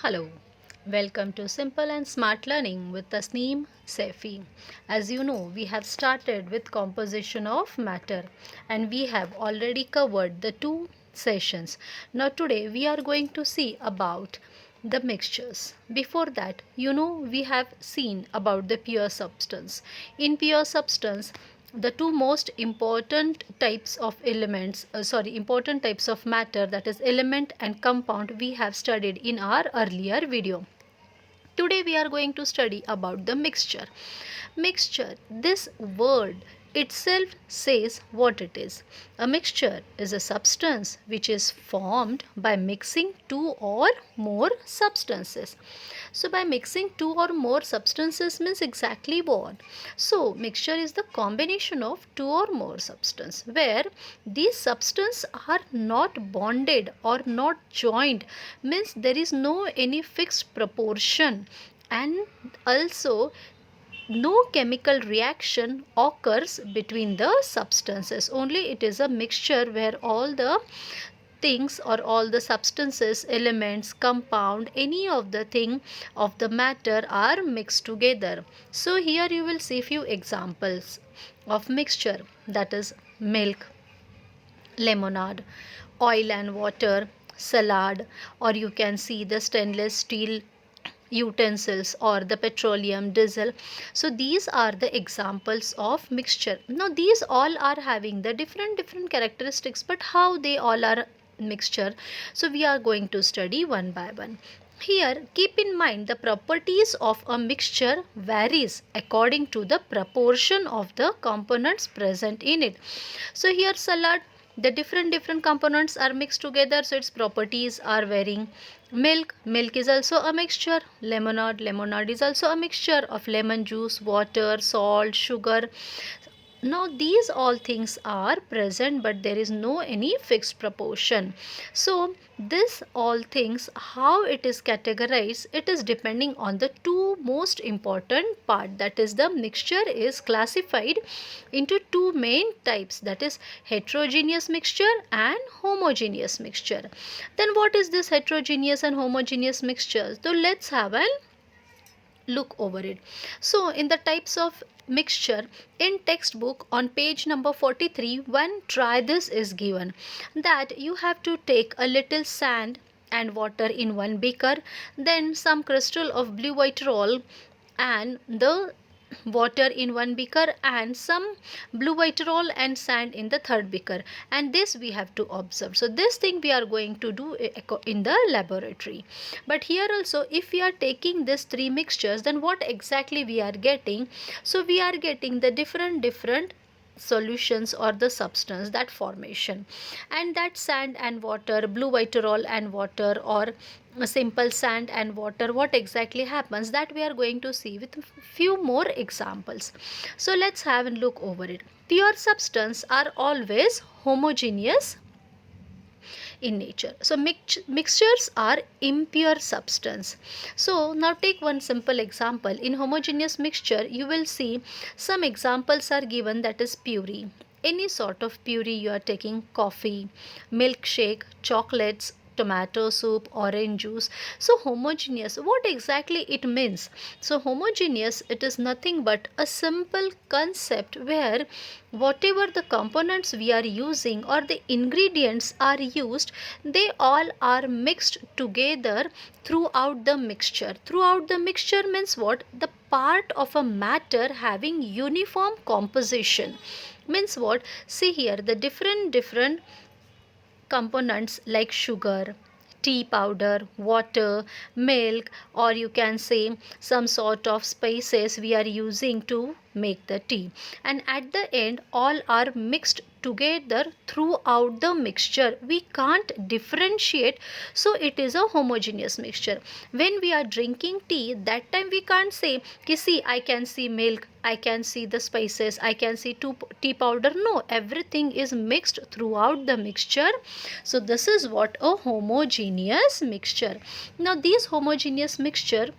Hello, welcome to Simple and Smart Learning with Tasneem Saifi. As you know, we have started with composition of matter and we have already covered the two sessions. Now, today we are going to see about the mixtures. Before that, we have seen about the pure substance. In pure substance, the two most important types of important types of matter, that is element and compound, we have studied in our earlier video. Today we are going to study about the mixture. Mixture, this word itself says what it is. A mixture is a substance which is formed by mixing two or more substances. So by mixing two or more substances means exactly what? So mixture is the combination of two or more substance where these substances are not bonded or not joined, means there is no any fixed proportion, and also no chemical reaction occurs between the substances. Only it is a mixture where all the things or all the substances, elements, compound, any of the thing of the matter are mixed together. So here you will see few examples of mixture, that is milk, lemonade, oil and water, salad, or you can see the stainless steel utensils or the petroleum, diesel. So these are the examples of mixture. Now these all are having the different characteristics, but how they all are mixture, so we are going to study one by one. Here keep in mind the properties of a mixture varies according to the proportion of the components present in it. So here salad, the different components are mixed together, so its properties are varying. Milk is also a mixture. Lemonade is also a mixture of lemon juice, water, salt, sugar. Now these all things are present, but there is no any fixed proportion. So this all things, how it is categorized, it is depending on the two most important part, that is the mixture is classified into two main types, that is heterogeneous mixture and homogeneous mixture. Then what is this heterogeneous and homogeneous mixture? So let's have a look over it. So in the types of mixture, in textbook on page number 43, one try this is given, that you have to take a little sand and water in one beaker, then some crystal of blue white roll and the water in one beaker, and some blue white roll and sand in the third beaker, and this we have to observe. So this thing we are going to do in the laboratory. But here also, if we are taking these three mixtures, then what exactly we are getting? So we are getting the different solutions or the substance, that formation, and that sand and water, blue white roll and water, or a simple sand and water, what exactly happens, that we are going to see with few more examples. So let's have a look over it. Pure substance are always homogeneous in nature. So mixtures are impure substance. So now take one simple example. In homogeneous mixture, you will see some examples are given, that is puree. Any sort of puree you are taking, coffee, milkshake, chocolates, tomato soup, orange juice. So homogeneous, what exactly it means? So homogeneous, it is nothing but a simple concept where whatever the components we are using or the ingredients are used, they all are mixed together throughout the mixture. Throughout the mixture means what? The part of a matter having uniform composition. Means what? See here, the different components like sugar, tea powder, water, milk, or you can say some sort of spices we are using to make the tea, and at the end all are mixed together throughout the mixture. We can't differentiate, so it is a homogeneous mixture. When we are drinking tea, that time we can't say ki see, I can see milk, I can see the spices, I can see tea powder. No, everything is mixed throughout the mixture. So this is what a homogeneous mixture. Now these homogeneous mixture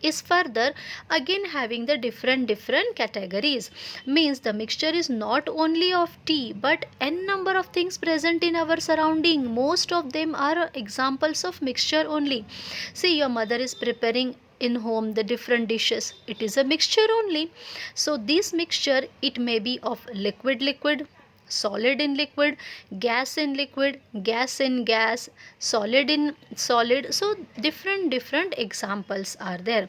is further again having the different categories. Means the mixture is not only of tea but n number of things present in our surrounding. Most of them are examples of mixture only. See, your mother is preparing in home the different dishes, it is a mixture only. So this mixture, it may be of liquid, solid in liquid, gas in liquid, gas in gas, solid in solid. So different examples are there.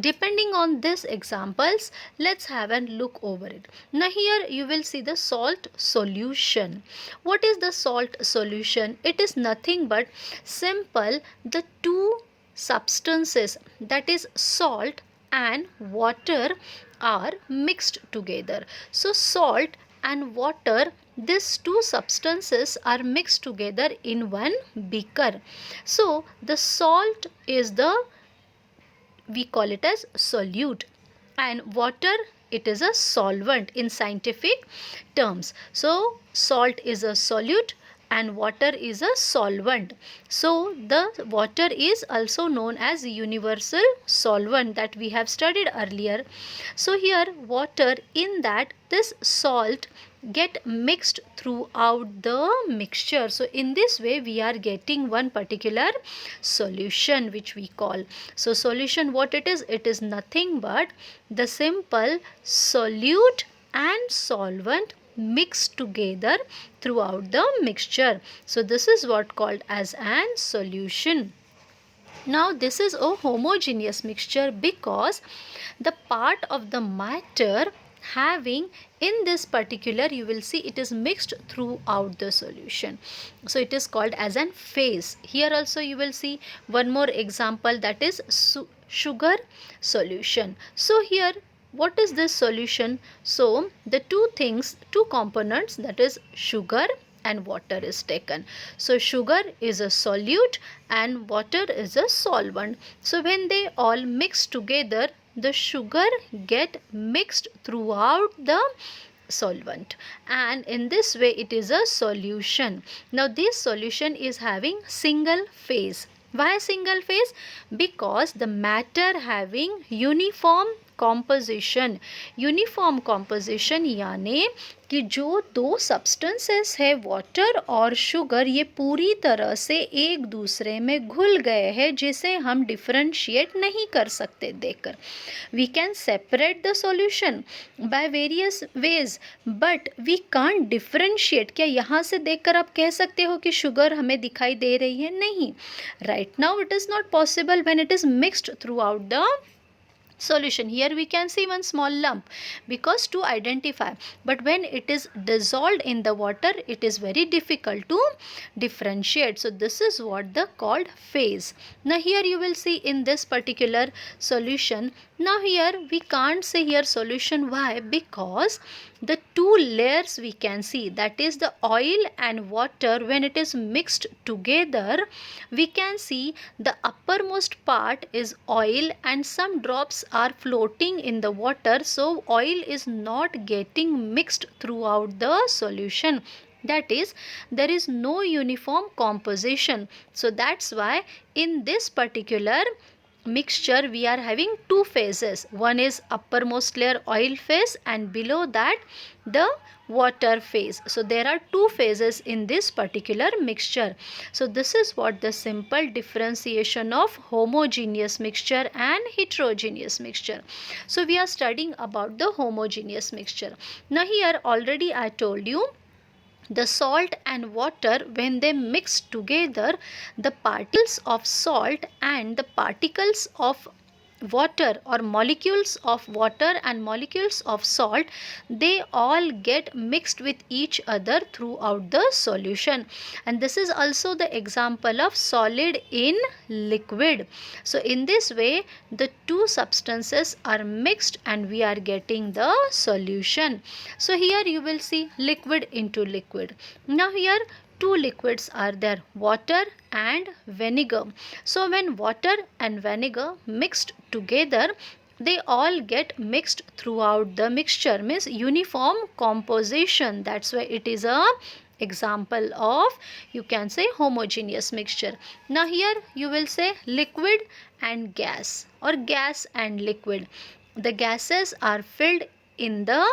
Depending on these examples, let's have a look over it. Now here you will see the salt solution. What is the salt solution? It is nothing but simple, the two substances, that is salt and water, are mixed together. So salt and water, these two substances are mixed together in one beaker. So the salt is the, we call it as solute, and water, it is a solvent in scientific terms. So salt is a solute and water is a solvent. So the water is also known as universal solvent, that we have studied earlier. So here water, in that this salt get mixed throughout the mixture. So in this way we are getting one particular solution which we call. So solution, what it is nothing but the simple solute and solvent mixed together throughout the mixture. So this is what called as an solution. Now this is a homogeneous mixture because the part of the matter having in this particular, you will see it is mixed throughout the solution. So it is called as an phase. Here also you will see one more example, that is sugar solution. So here what is this solution? So the two components, that is sugar and water is taken. So sugar is a solute and water is a solvent. So when they all mix together, the sugar get mixed throughout the solvent, and in this way it is a solution. Now this solution is having single phase. Why single phase? Because the matter having uniform composition. Uniform composition यानी कि जो दो substances है water और sugar, ये पूरी तरह से एक दूसरे में घुल गए हैं, जिसे हम डिफरेंशिएट नहीं कर सकते देखकर. We can separate the solution by various ways but we can't differentiate. क्या यहाँ से देखकर आप कह सकते हो कि शुगर हमें दिखाई दे रही है? नहीं. Right now it is not possible when it is mixed through out the solution. Here we can see one small lump because to identify, but when it is dissolved in the water, it is very difficult to differentiate. So this is what the called phase. Now here you will see in this particular solution, now here we can't say here solution. Why? Because the two layers we can see, that is the oil and water, when it is mixed together, we can see the uppermost part is oil and some drops are floating in the water. So oil is not getting mixed throughout the solution. That is, there is no uniform composition. So that's why in this particular mixture we are having two phases. One is uppermost layer oil phase and below that the water phase. So there are two phases in this particular mixture. So this is what the simple differentiation of homogeneous mixture and heterogeneous mixture. So we are studying about the homogeneous mixture. Now here already I told you, the salt and water, when they mix together, the particles of salt and the particles of water or molecules of water and molecules of salt, they all get mixed with each other throughout the solution. And this is also the example of solid in liquid. So in this way the two substances are mixed and we are getting the solution. So here you will see liquid into liquid. Now here two liquids are there, water and vinegar. So when water and vinegar mixed together, they all get mixed throughout the mixture, means uniform composition. That's why it is a example of, you can say, homogeneous mixture. Now here you will say liquid and gas, or gas and liquid. The gases are filled in the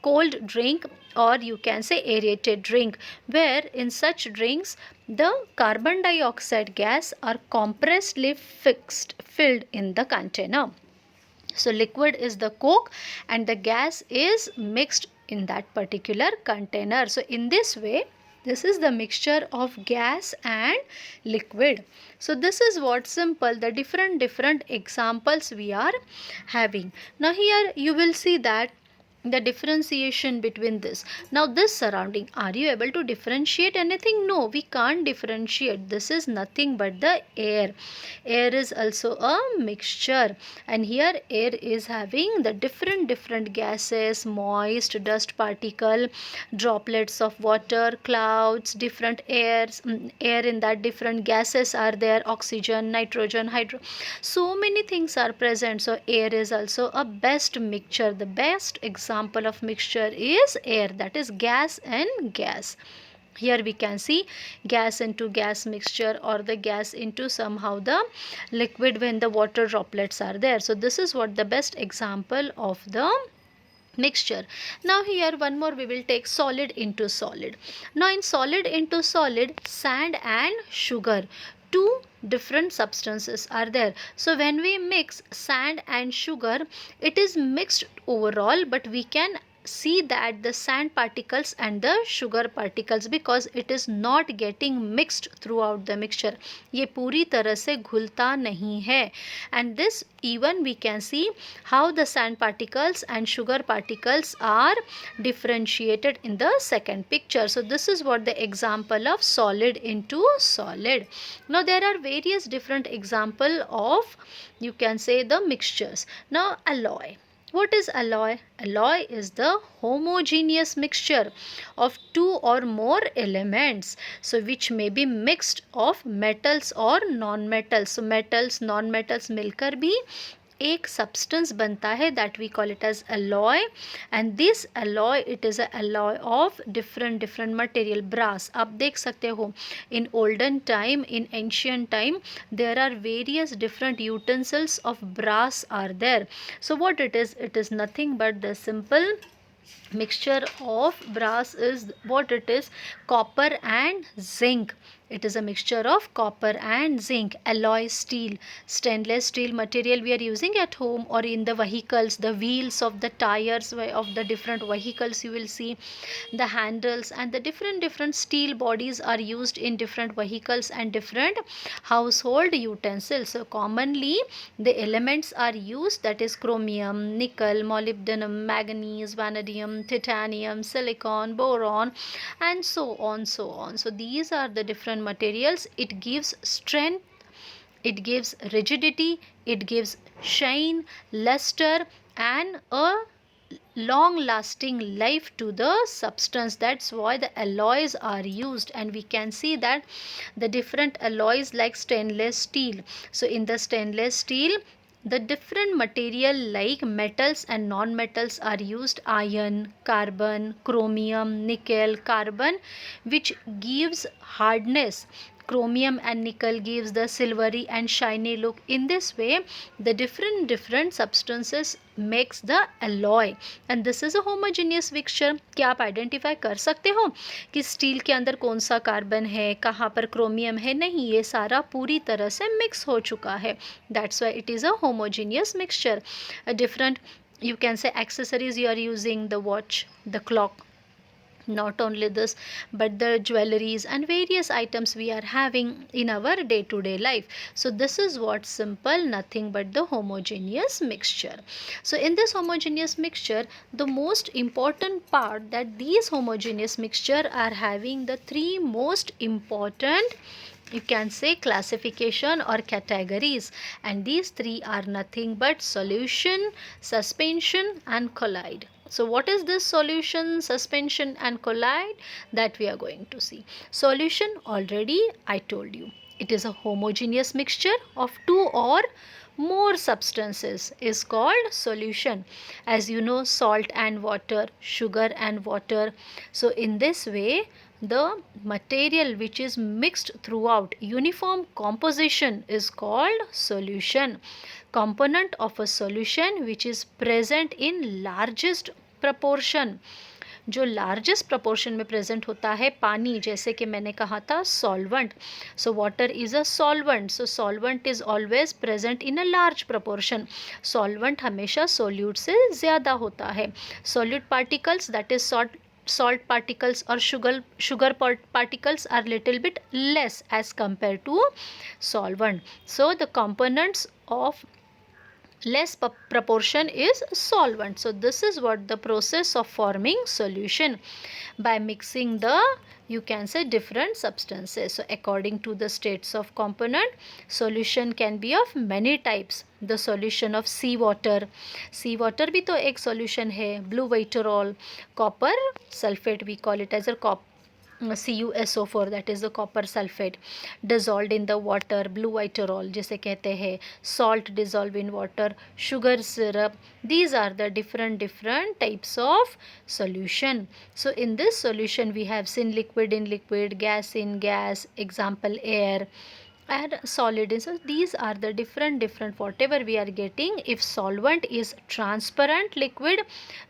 cold drink, or you can say aerated drink, where in such drinks the carbon dioxide gas are compressedly filled in the container. So liquid is the coke and the gas is mixed in that particular container. So in this way, this is the mixture of gas and liquid. So this is what simple, the different examples we are having. Now here you will see that the differentiation between this. Now this surrounding, are you able to differentiate anything? No, we can't differentiate. This is nothing but the air. Air is also a mixture, and here air is having the different gases, moist, dust particle, droplets of water, clouds, different airs, air in that different gases are there, oxygen, nitrogen, hydro, so many things are present. So air is also a best mixture. The best example of mixture is air, that is gas and gas. Here we can see gas into gas mixture, or the gas into somehow the liquid when the water droplets are there. So this is what the best example of the mixture. Now here one more we will take, solid into solid. Now in solid into solid, sand and sugar, two different substances are there. So when we mix sand and sugar, it is mixed overall, but we can see that the sand particles and the sugar particles, because it is not getting mixed throughout the mixture, ये पूरी तरह से घुलता नहीं है. And this even we can see how the sand particles and sugar particles are differentiated in the second picture. So this is what the example of solid into solid. Now there are various different example of, you can say, the mixtures. Now alloy. What is alloy? Alloy is the homogeneous mixture of two or more elements, so which may be mixed of metals or non-metals. So metals, non-metals मिलकर भी एक substance बनता है, that we call it as alloy. And this alloy, it is a alloy of different material. Brass, आप देख सकते हो, in olden time, in ancient time, there are various different utensils of brass are there. So what it is nothing but the simple mixture of brass is what it is, copper and zinc. It is a mixture of copper and zinc. Alloy steel, stainless steel material we are using at home or in the vehicles, the wheels of the tires of the different vehicles, you will see the handles and the different steel bodies are used in different vehicles and different household utensils. So commonly the elements are used, that is chromium, nickel, molybdenum, manganese, vanadium, titanium, silicon, boron, and so on. So these are the different materials. It gives strength, it gives rigidity, it gives shine, luster, and a long lasting life to the substance. That's why the alloys are used, and we can see that the different alloys like stainless steel. So in the stainless steel, the different material like metals and non-metals are used, iron, carbon, chromium, nickel, carbon, which gives hardness. Chromium and nickel gives the silvery and shiny look. In this way, the different substances makes the alloy, and this is a homogeneous mixture. क्या आप identify कर सकते हो कि steel के अंदर कौन सा कार्बन है, कहाँ पर क्रोमियम है? नहीं, ये सारा पूरी तरह से मिक्स हो चुका है. That's why it is a homogeneous mixture. A different, you can say, accessories you are using, the watch, the clock. Not only this, but the jewelries and various items we are having in our day-to-day life. So this is what simple, nothing but the homogeneous mixture. So in this homogeneous mixture, the most important part, that these homogeneous mixture are having the three most important, you can say, classification or categories, and these three are nothing but solution, suspension, and collide. So what is this solution, suspension, and collide? That we are going to see. Solution, already I told you, It is a homogeneous mixture of two or more substances is called solution. As you know, salt and water, sugar and water. So in this way, the material which is mixed throughout uniform composition is called solution. Component of a solution which is present in largest proportion, जो largest proportion में present होता है पानी, जैसे कि मैंने कहा था solvent. So water is a solvent. So solvent is always present in a large proportion. Solvent हमेशा सोल्यूट से ज़्यादा होता है. Solute particles that is salt particles or sugar particles are little bit less as compared to solvent. So the components of less proportion is solvent. So this is what the process of forming solution by mixing the, you can say, different substances. So according to the states of component, solution can be of many types. The solution of sea water भी तो एक solution है. Blue vitriol, copper sulfate, we call it as a CuSO4, that is the copper sulfate dissolved in the water. Blue vitriol जिसे कहते हैं, salt dissolved in water, sugar syrup. These are the different types of solution. So in this solution we have seen liquid in liquid, gas in gas, example air, and solid. So these are the different whatever we are getting. If solvent is transparent liquid,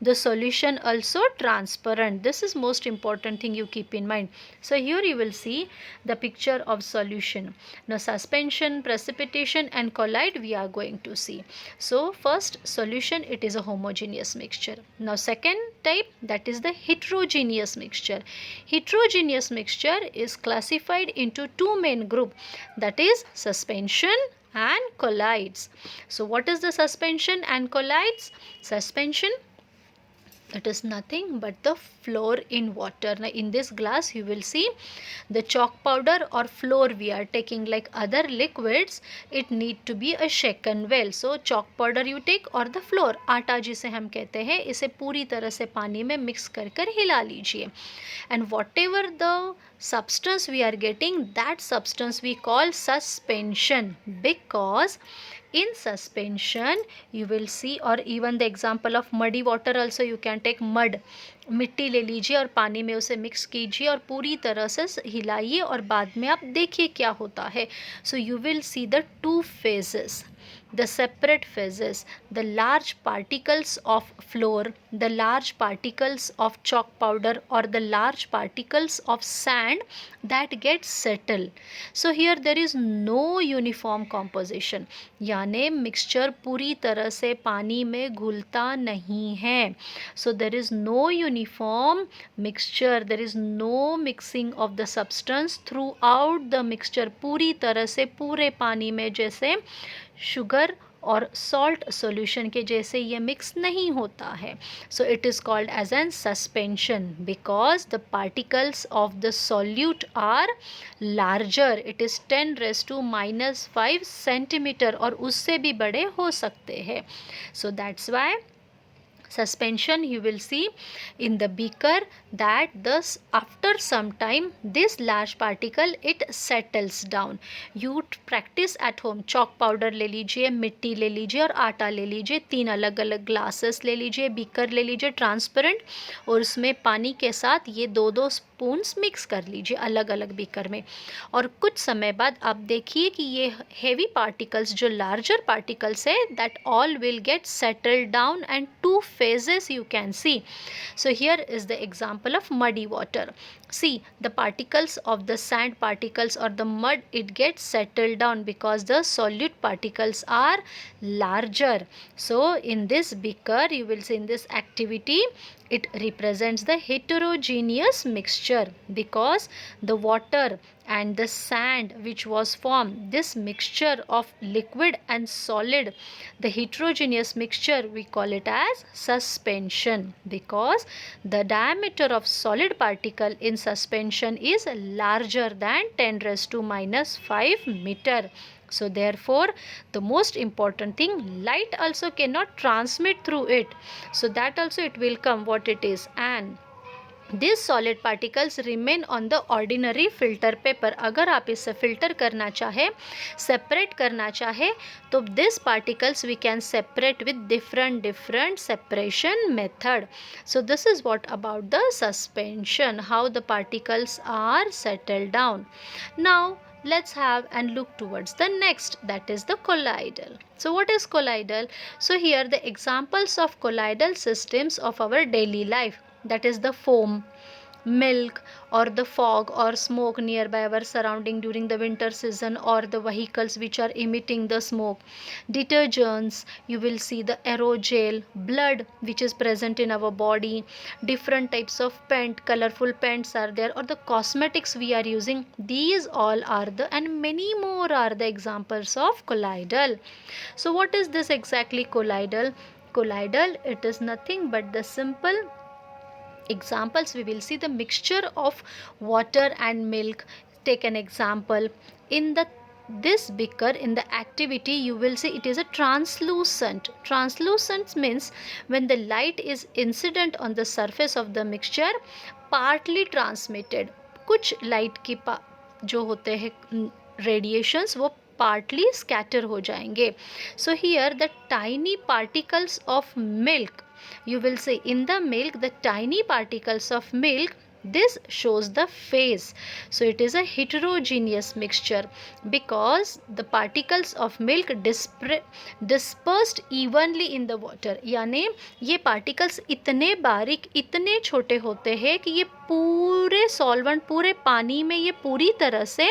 the solution also transparent. This is most important thing you keep in mind. So here you will see the picture of solution. Now suspension, precipitation and collide we are going to see. So first solution, it is a homogeneous mixture. Now second type, that is the heterogeneous mixture. Heterogeneous mixture is classified into two main group, that is suspension and colloids. So what is the suspension and colloids? Suspension, it is nothing but the flour in water. Now in this glass you will see the chalk powder or flour we are taking. Like other liquids, it need to be a shaken well. So chalk powder you take or the flour, आटा जिसे हम कहते हैं, इसे पूरी तरह से पानी में मिक्स कर कर हिला लीजिए. And whatever the substance we are getting, that substance we call suspension, because in suspension you will see, or even the example of muddy water also you can take. mud, मिट्टी ले लीजिए और पानी में उसे मिक्स कीजिए और पूरी तरह से हिलाइए और बाद में आप देखिए क्या होता है. So you will see the two phases, the separate phases, the large particles of flour, the large particles of chalk powder or the large particles of sand that get settled. So here there is no uniform composition, यानी mixture पूरी तरह से पानी में घुलता नहीं है. So there is no uniform mixture, there is no mixing of the substance throughout the mixture. पूरी तरह से पूरे पानी में जैसे शुगर और सॉल्ट सॉल्यूशन के जैसे ये मिक्स नहीं होता है. So it is called as an suspension because the particles of the solute are larger. It is 10⁻⁻5 centimetre और उससे भी बड़े हो सकते हैं. So that's why suspension you will see in the beaker that thus after some time this large particle it settles down. You practice at home. chalk powder ले लीजिए, मिट्टी ले लीजिए और आटा ले लीजिए, 3 अलग अलग ग्लासेस ले लीजिए, बीकर ले लीजिए ट्रांसपेरेंट, और उसमें पानी के साथ ये 2-2 स्पून्स मिक्स कर लीजिए अलग अलग बीकर में. और कुछ समय बाद आप देखिए कि ये हेवी पार्टिकल्स जो लार्जर पार्टिकल्स है that all will get settled down and two phases you can see. So here is the example of muddy water. See, the particles of the sand particles or the mud, it gets settled down because the solute particles are larger. So in this beaker you will see in this activity it represents the heterogeneous mixture because the water and the sand which was formed, this mixture of liquid and solid, the heterogeneous mixture we call it as suspension because the diameter of solid particle in suspension is larger than 10⁻⁻5 meter. So therefore the most important thing, light also cannot transmit through it. So that also it will come what it is, an this solid particles remain on the ordinary filter paper. अगर आप इसे filter करना चाहे, separate करना चाहे, तो this particles we can separate with different separation method. So this is what about the suspension, how the particles are settled down. Now let's have and look towards the next, that is the colloidal. So what is colloidal? So here the examples of colloidal systems of our daily life, that is the foam, milk, or the fog or smoke nearby our surrounding during the winter season, or the vehicles which are emitting the smoke, detergents, you will see the aerogel, blood which is present in our body, different types of paint, colorful paints are there, or the cosmetics we are using. These all are the, and many more are the examples of colloidal. So what is this exactly colloidal? Colloidal, it is nothing but the simple examples. We will see the mixture of water and milk. Take an example. In the this beaker, in the activity, you will see it is a translucent. Translucent means when the light is incident on the surface of the mixture, partly transmitted. कुछ light की जो होते हैं radiations, वो partly scatter हो जाएंगे. So here the tiny particles of milk, you will see in the milk, the tiny particles of milk, this shows the phase. So it is a heterogeneous mixture because the particles of milk dispersed evenly in the water. यानी ये particles इतने बारीक, इतने छोटे होते हैं कि ये पूरे सॉल्वेंट, पूरे पानी में ये पूरी तरह से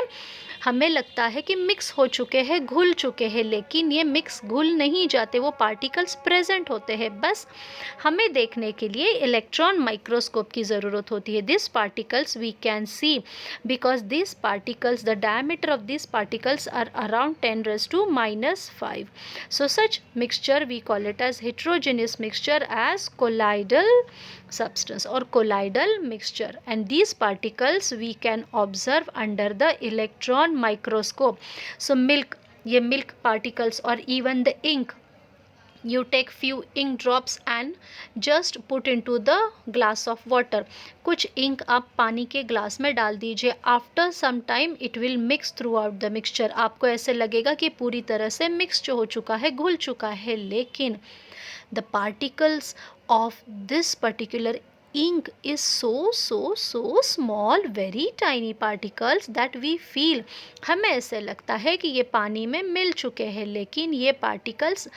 हमें लगता है कि मिक्स हो चुके हैं, घुल चुके हैं, लेकिन ये मिक्स घुल नहीं जाते, वो पार्टिकल्स प्रेजेंट होते हैं. बस हमें देखने के लिए इलेक्ट्रॉन माइक्रोस्कोप की ज़रूरत होती है. This particles we can see because this particles, the diameter of this particles are around 10⁻⁵. So such mixture we call it as heterogeneous mixture as colloidal substance or colloidal mixture, and these particles we can observe under the electron microscope. So milk, ये milk particles, or even the ink, you take few ink drops and just put into the glass of water. कुछ ink आप पानी के glass में डाल दीजिए. After some time it will mix throughout the mixture. आपको ऐसे लगेगा कि पूरी तरह से मिक्स जो हो चुका है, घुल चुका है, लेकिन the particles of this particular ink is so small, very tiny particles that we feel, हमें ऐसे लगता है कि ये पानी में मिल चुके हैं, लेकिन ये पार्टिकल्स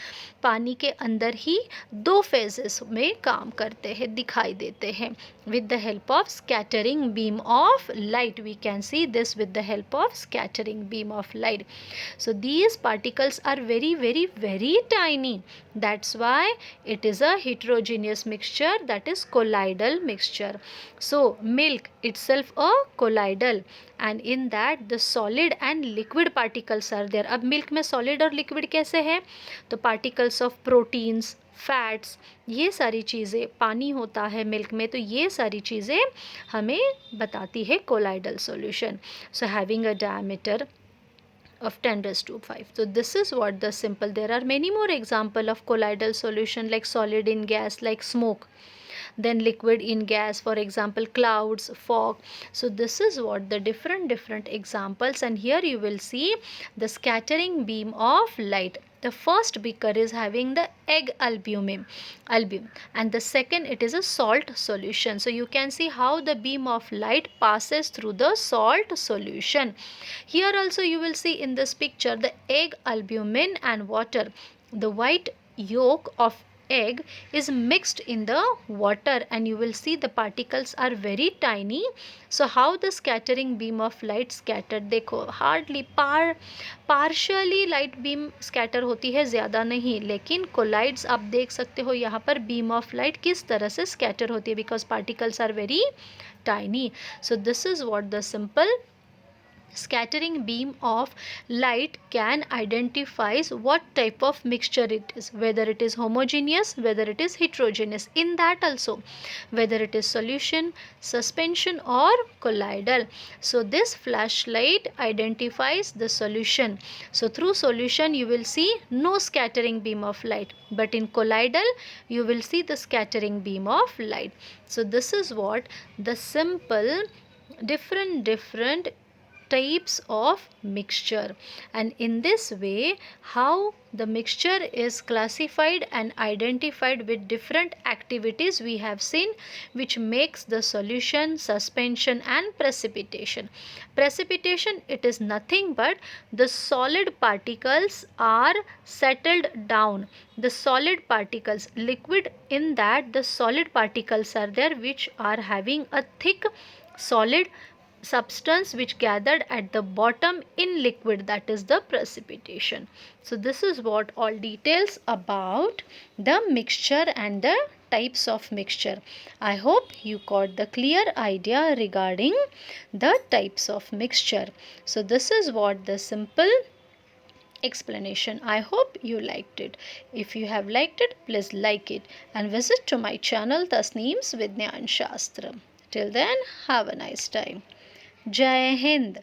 पानी के अंदर ही दो फेजेस में काम करते हैं, दिखाई देते हैं. with the help of scattering beam of light, we can see this with the help of scattering beam of light. So these particles are very tiny. That's why it is a heterogeneous mixture, that is colloidal mixture. So milk itself a colloidal, and in that the solid and liquid particles are there. अब milk में solid और liquid कैसे है? तो particles of proteins, fats, ये सारी चीज़ें, पानी होता है मिल्क में, तो ये सारी चीज़ें हमें बताती है colloidal solution. So having a diameter of 10⁵. So this is what the simple. There are many more example of colloidal solution, like solid in gas, like smoke, then liquid in gas, for example clouds, fog. So this is what the different examples, and here you will see the scattering beam of light. The first beaker is having the egg albumin, and the second it is a salt solution. So you can see how the beam of light passes through the salt solution. Here also you will see in this picture the egg albumin and water. The white yolk of egg is mixed in the water, and you will see the particles are very tiny. So how the scattering beam of light scattered, देखो hardly partially light beam scatter होती है, ज़्यादा नहीं, लेकिन collides आप देख सकते हो यहाँ पर beam of light किस तरह से scatter होती है, because particles are very tiny. So this is what the simple Scattering beam of light can identifies what type of mixture it is, whether it is homogeneous, whether it is heterogeneous, in that also whether it is solution, suspension or colloidal. So this flashlight identifies the solution. So through solution you will see no scattering beam of light, but in colloidal you will see the scattering beam of light. So this is what the simple different types of mixture, and in this way how the mixture is classified and identified with different activities we have seen, which makes the solution, suspension and precipitation. Precipitation, it is nothing but the solid particles are settled down, the solid particles, liquid, in that the solid particles are there which are having a thick solid substance which gathered at the bottom in liquid, that is the precipitation. So this is what all details about the mixture and the types of mixture. I hope you got the clear idea regarding the types of mixture. So this is what the simple explanation. I hope you liked it. If you have liked it, please like it and visit to my channel Tasneem's Vidyan Shastra. Till then, have a nice time. Jai Hind.